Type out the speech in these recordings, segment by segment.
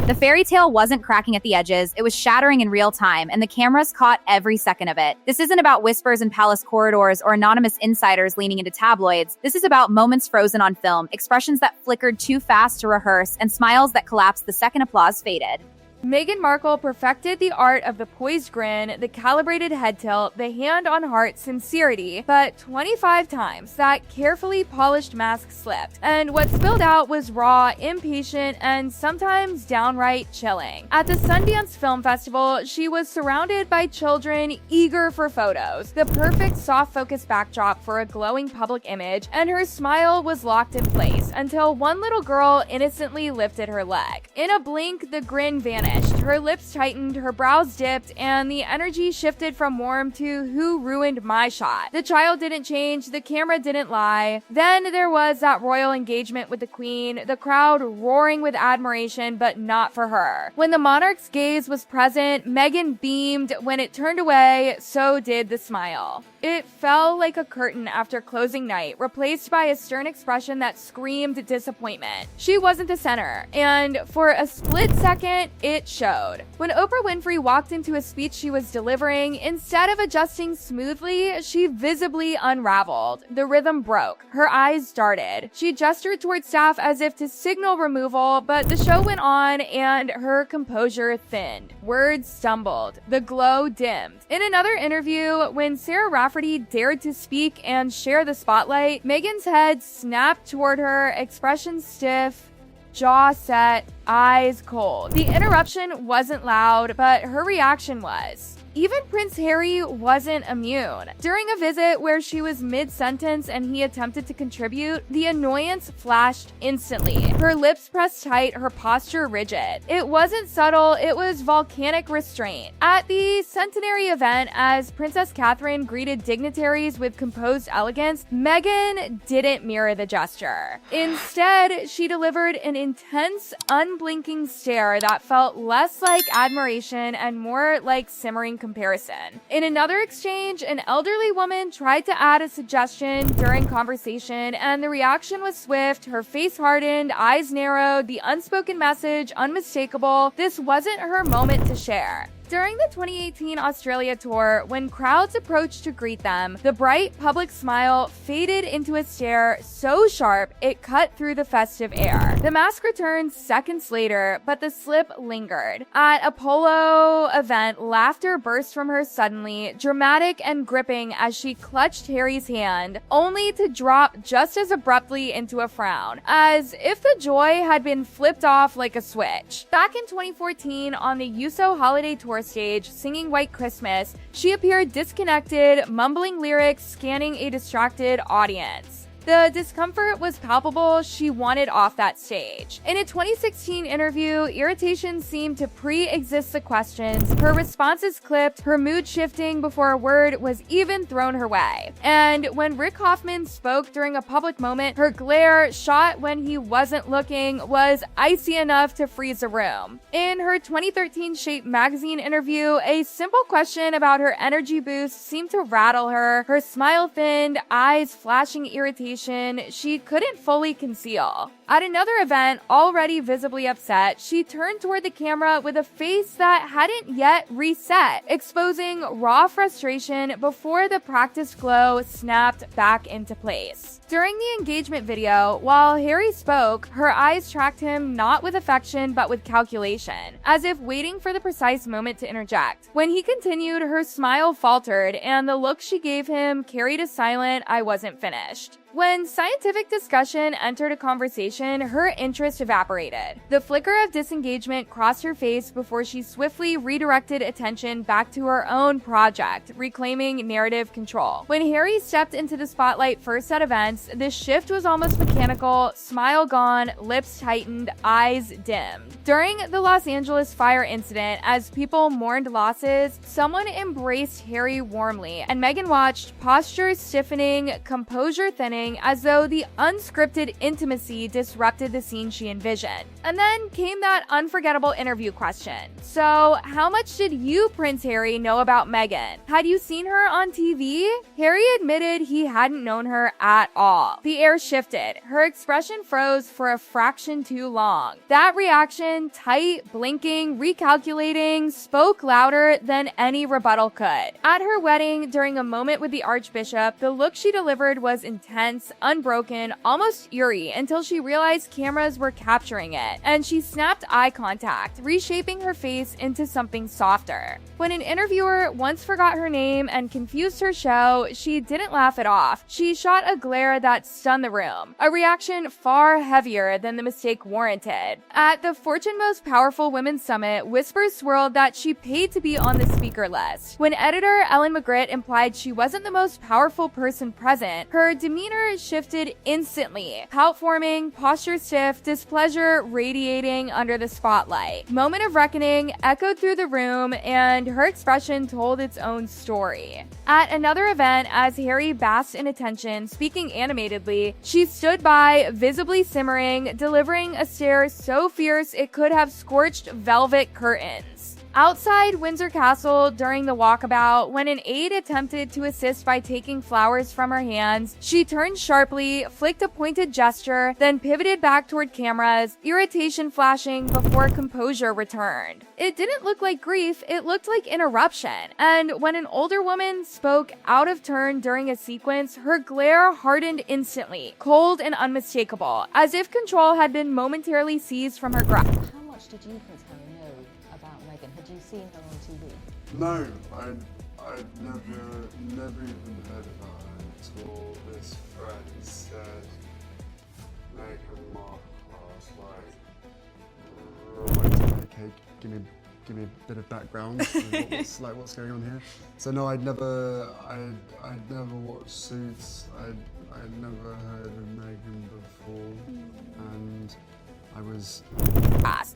The fairy tale wasn't cracking at the edges, it was shattering in real time, and the cameras caught every second of it. This isn't about whispers in palace corridors or anonymous insiders leaning into tabloids. This is about moments frozen on film, expressions that flickered too fast to rehearse, and smiles that collapsed the second applause faded. Meghan Markle perfected the art of the poised grin, the calibrated head tilt, the hand-on-heart sincerity, but 25 times that carefully polished mask slipped, and what spilled out was raw, impatient, and sometimes downright chilling. At the Sundance Film Festival, she was surrounded by children eager for photos, the perfect soft-focus backdrop for a glowing public image, and her smile was locked in place until one little girl innocently lifted her leg. In a blink, the grin vanished. Her lips tightened, her brows dipped, and the energy shifted from warm to "who ruined my shot?" The child didn't change, the camera didn't lie. Then there was that royal engagement with the queen, the crowd roaring with admiration, but not for her. When the monarch's gaze was present, Meghan beamed. When it turned away, so did the smile. It fell like a curtain after closing night, replaced by a stern expression that screamed disappointment. She wasn't the center, and for a split second, it showed. When Oprah Winfrey walked into a speech she was delivering, instead of adjusting smoothly, she visibly unraveled. The rhythm broke. Her eyes darted. She gestured toward staff as if to signal removal, but the show went on and her composure thinned. Words stumbled. The glow dimmed. In another interview, when Sarah Rafferty dared to speak and share the spotlight, Meghan's head snapped toward her, expression stiff, jaw set, eyes cold. The interruption wasn't loud, but her reaction was. Even Prince Harry wasn't immune. During a visit where she was mid-sentence and he attempted to contribute, the annoyance flashed instantly. Her lips pressed tight, her posture rigid. It wasn't subtle, it was volcanic restraint. At the centenary event, as Princess Catherine greeted dignitaries with composed elegance, Meghan didn't mirror the gesture. Instead, she delivered an intense, unblinking stare that felt less like admiration and more like simmering comparison. In another exchange, an elderly woman tried to add a suggestion during conversation, and the reaction was swift. Her face hardened, eyes narrowed, the unspoken message unmistakable. This wasn't her moment to share. During the 2018 Australia tour, when crowds approached to greet them, the bright public smile faded into a stare so sharp it cut through the festive air. The mask returned seconds later, but the slip lingered. At a polo event, laughter burst from her suddenly, dramatic and gripping as she clutched Harry's hand, only to drop just as abruptly into a frown, as if the joy had been flipped off like a switch. Back in 2014, on the USO holiday tour stage, singing White Christmas, she appeared disconnected, mumbling lyrics, scanning a distracted audience. The discomfort was palpable. She wanted off that stage. In a 2016 interview, irritation seemed to pre-exist the questions, her responses clipped, her mood shifting before a word was even thrown her way. And when Rick Hoffman spoke during a public moment, her glare, shot when he wasn't looking, was icy enough to freeze a room. In her 2013 Shape magazine interview, a simple question about her energy boost seemed to rattle her, her smile thinned, eyes flashing irritation she couldn't fully conceal. At another event, already visibly upset, she turned toward the camera with a face that hadn't yet reset, exposing raw frustration before the practiced glow snapped back into place. During the engagement video, while Harry spoke, her eyes tracked him not with affection but with calculation, as if waiting for the precise moment to interject. When he continued, her smile faltered, and the look she gave him carried a silent, "I wasn't finished." When scientific discussion entered a conversation, her interest evaporated. The flicker of disengagement crossed her face before she swiftly redirected attention back to her own project, reclaiming narrative control. When Harry stepped into the spotlight first at events, this shift was almost mechanical, smile gone, lips tightened, eyes dimmed. During the Los Angeles fire incident, as people mourned losses, someone embraced Harry warmly, and Meghan watched, posture stiffening, composure thinning, feeling as though the unscripted intimacy disrupted the scene she envisioned. And then came that unforgettable interview question. So, how much did you, Prince Harry, know about Meghan? Had you seen her on TV? Harry admitted he hadn't known her at all. The air shifted. Her expression froze for a fraction too long. That reaction, tight, blinking, recalculating, spoke louder than any rebuttal could. At her wedding, during a moment with the Archbishop, the look she delivered was intense, unbroken, almost eerie until she realized cameras were capturing it, and she snapped eye contact, reshaping her face into something softer. When an interviewer once forgot her name and confused her show, she didn't laugh it off. She shot a glare that stunned the room, a reaction far heavier than the mistake warranted. At the Fortune Most Powerful Women Summit, whispers swirled that she paid to be on the speaker list. When editor Ellen McGritt implied she wasn't the most powerful person present, her demeanor shifted instantly. Pout forming, posture stiff, displeasure radiating under the spotlight. Moment of reckoning echoed through the room, and her expression told its own story. At another event, as Harry basked in attention, speaking animatedly, she stood by, visibly simmering, delivering a stare so fierce it could have scorched velvet curtains. Outside Windsor Castle during the walkabout, when an aide attempted to assist by taking flowers from her hands, she turned sharply, flicked a pointed gesture, then pivoted back toward cameras, irritation flashing before composure returned. It didn't look like grief, it looked like interruption. And when an older woman spoke out of turn during a sequence, her glare hardened instantly, cold and unmistakable, as if control had been momentarily seized from her grasp. How much did you, Prince Harry, know about Meghan? Had you seen her on TV? No, I'd never even heard about her until this friend said Meghan Markle. I was like, okay, give me a bit of background. What's going on here? So no, I'd never watched Suits. I'd never heard of Meghan before, and I was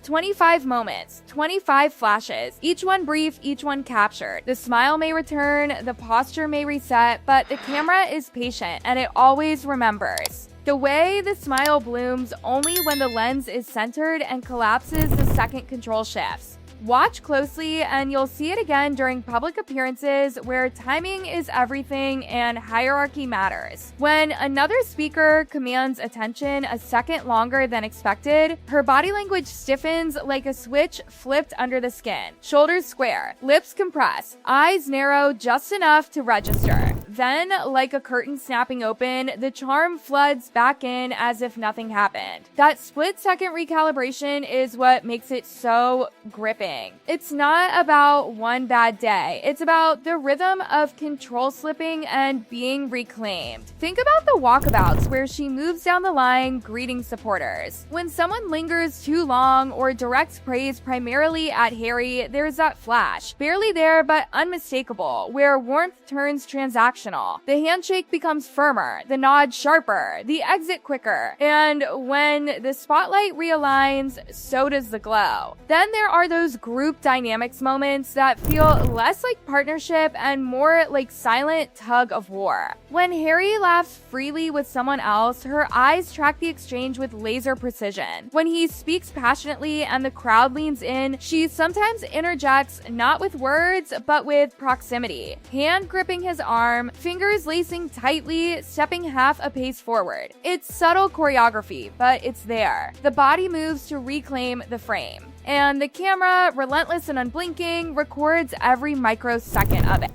25 moments, 25 flashes, each one brief, each one captured. The smile may return, the posture may reset, but the camera is patient and it always remembers. The way the smile blooms only when the lens is centered and collapses the second control shifts. Watch closely and you'll see it again during public appearances where timing is everything and hierarchy matters. When another speaker commands attention a second longer than expected, her body language stiffens like a switch flipped under the skin. Shoulders square, lips compress, eyes narrow just enough to register. Then, like a curtain snapping open, the charm floods back in as if nothing happened. That split-second recalibration is what makes it so gripping. It's not about one bad day. It's about the rhythm of control slipping and being reclaimed. Think about the walkabouts where she moves down the line greeting supporters. When someone lingers too long or directs praise primarily at Harry, there's that flash, barely there but unmistakable, where warmth turns transactional. The handshake becomes firmer, the nod sharper, the exit quicker, and when the spotlight realigns, so does the glow. Then there are those group dynamics moments that feel less like partnership and more like silent tug of war. When Harry laughs freely with someone else, her eyes track the exchange with laser precision. When he speaks passionately and the crowd leans in, she sometimes interjects not with words, but with proximity. Hand gripping his arm, fingers lacing tightly, stepping half a pace forward. It's subtle choreography, but it's there. The body moves to reclaim the frame. And the camera, relentless and unblinking, records every microsecond of it.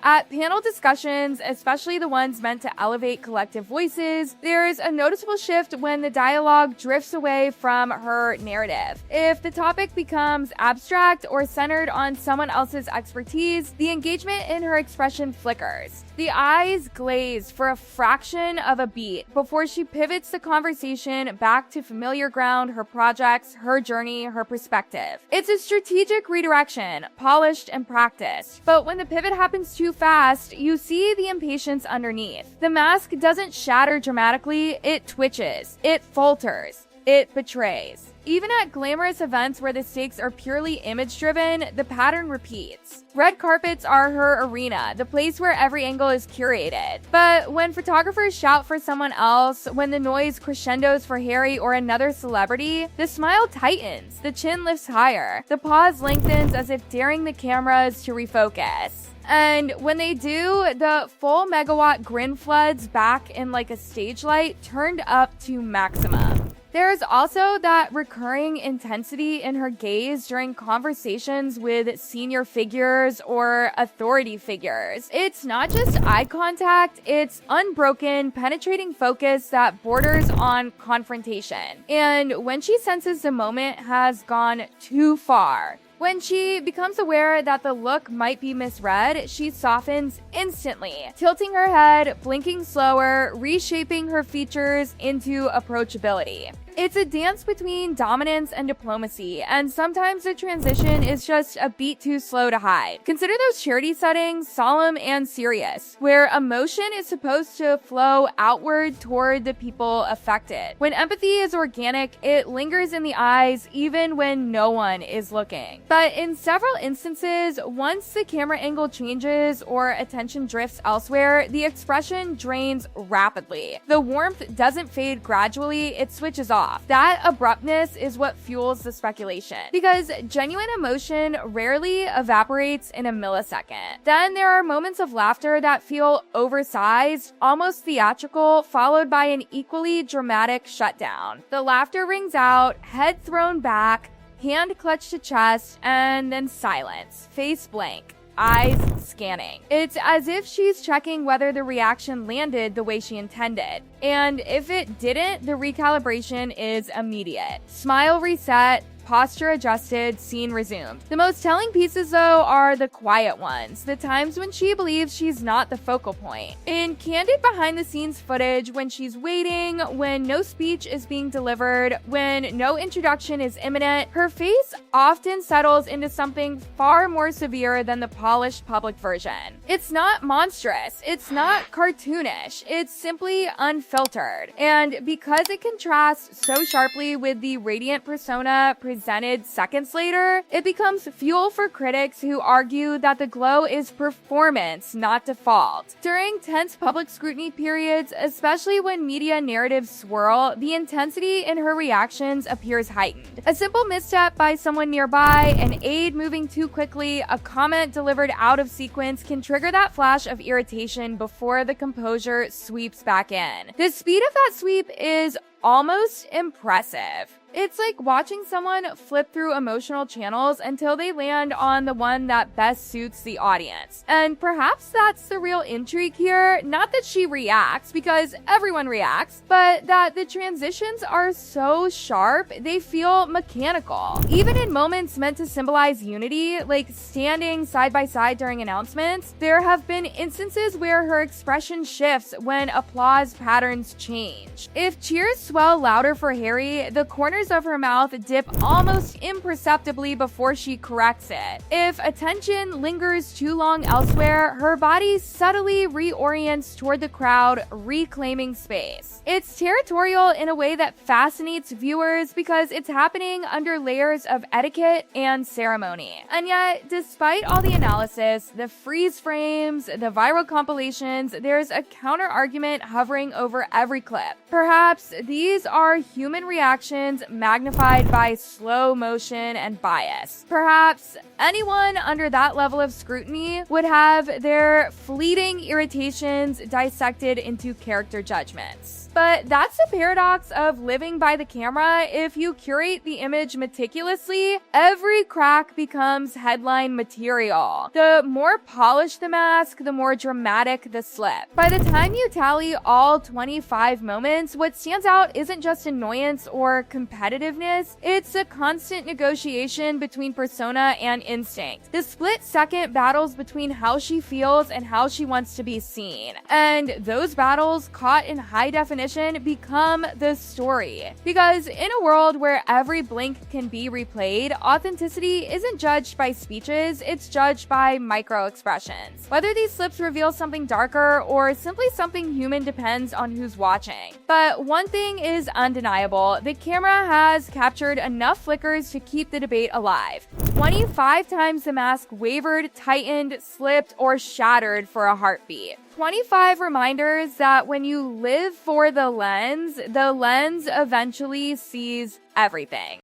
At panel discussions, especially the ones meant to elevate collective voices, there's a noticeable shift when the dialogue drifts away from her narrative. If the topic becomes abstract or centered on someone else's expertise, the engagement in her expression flickers. The eyes glaze for a fraction of a beat before she pivots the conversation back to familiar ground, her projects, her journey, her perspective. It's a strategic redirection, polished and practiced. But when the pivot happens too fast, you see the impatience underneath. The mask doesn't shatter dramatically, it twitches, it falters, it betrays. Even at glamorous events where the stakes are purely image-driven, the pattern repeats. Red carpets are her arena, the place where every angle is curated. But when photographers shout for someone else, when the noise crescendos for Harry or another celebrity, the smile tightens, the chin lifts higher, the pause lengthens as if daring the cameras to refocus. And when they do, the full megawatt grin floods back in like a stage light turned up to maximum. There's also that recurring intensity in her gaze during conversations with senior figures or authority figures. It's not just eye contact, it's unbroken, penetrating focus that borders on confrontation. And when she senses the moment has gone too far, when she becomes aware that the look might be misread, she softens instantly, tilting her head, blinking slower, reshaping her features into approachability. It's a dance between dominance and diplomacy, and sometimes the transition is just a beat too slow to hide. Consider those charity settings, solemn and serious, where emotion is supposed to flow outward toward the people affected. When empathy is organic, it lingers in the eyes even when no one is looking. But in several instances, once the camera angle changes or attention drifts elsewhere, the expression drains rapidly. The warmth doesn't fade gradually, it switches off. That abruptness is what fuels the speculation, because genuine emotion rarely evaporates in a millisecond. Then there are moments of laughter that feel oversized, almost theatrical, followed by an equally dramatic shutdown. The laughter rings out, head thrown back, hand clutched to chest, and then silence, face blank, eyes scanning. It's as if she's checking whether the reaction landed the way she intended. And if it didn't, the recalibration is immediate. Smile reset, posture adjusted, scene resumed. The most telling pieces, though, are the quiet ones, the times when she believes she's not the focal point. In candid behind-the-scenes footage, when she's waiting, when no speech is being delivered, when no introduction is imminent, her face often settles into something far more severe than the polished public version. It's not monstrous, it's not cartoonish, it's simply unfiltered. And because it contrasts so sharply with the radiant persona presented seconds later, it becomes fuel for critics who argue that the glow is performance, not default. During tense public scrutiny periods, especially when media narratives swirl, the intensity in her reactions appears heightened. A simple misstep by someone nearby, an aide moving too quickly, a comment delivered out of sequence can trigger that flash of irritation before the composure sweeps back in. The speed of that sweep is almost impressive. It's like watching someone flip through emotional channels until they land on the one that best suits the audience. And perhaps that's the real intrigue here, not that she reacts, because everyone reacts, but that the transitions are so sharp, they feel mechanical. Even in moments meant to symbolize unity, like standing side by side during announcements, there have been instances where her expression shifts when applause patterns change. If cheers swell louder for Harry, the corners of her mouth dip almost imperceptibly before she corrects it. If attention lingers too long elsewhere, her body subtly reorients toward the crowd, reclaiming space. It's territorial in a way that fascinates viewers because it's happening under layers of etiquette and ceremony. And yet, despite all the analysis, the freeze frames, the viral compilations, there's a counter-argument hovering over every clip. Perhaps these are human reactions magnified by slow motion and bias. Perhaps anyone under that level of scrutiny would have their fleeting irritations dissected into character judgments. But that's the paradox of living by the camera. If you curate the image meticulously, every crack becomes headline material. The more polished the mask, the more dramatic the slip. By the time you tally all 25 moments, what stands out isn't just annoyance or competitive competitiveness, it's a constant negotiation between persona and instinct. The split-second battles between how she feels and how she wants to be seen. And those battles, caught in high definition, become the story. Because in a world where every blink can be replayed, authenticity isn't judged by speeches, it's judged by micro-expressions. Whether these slips reveal something darker or simply something human depends on who's watching. But one thing is undeniable: the camera has captured enough flickers to keep the debate alive. 25 times the mask wavered, tightened, slipped, or shattered for a heartbeat. 25 reminders that when you live for the lens eventually sees everything.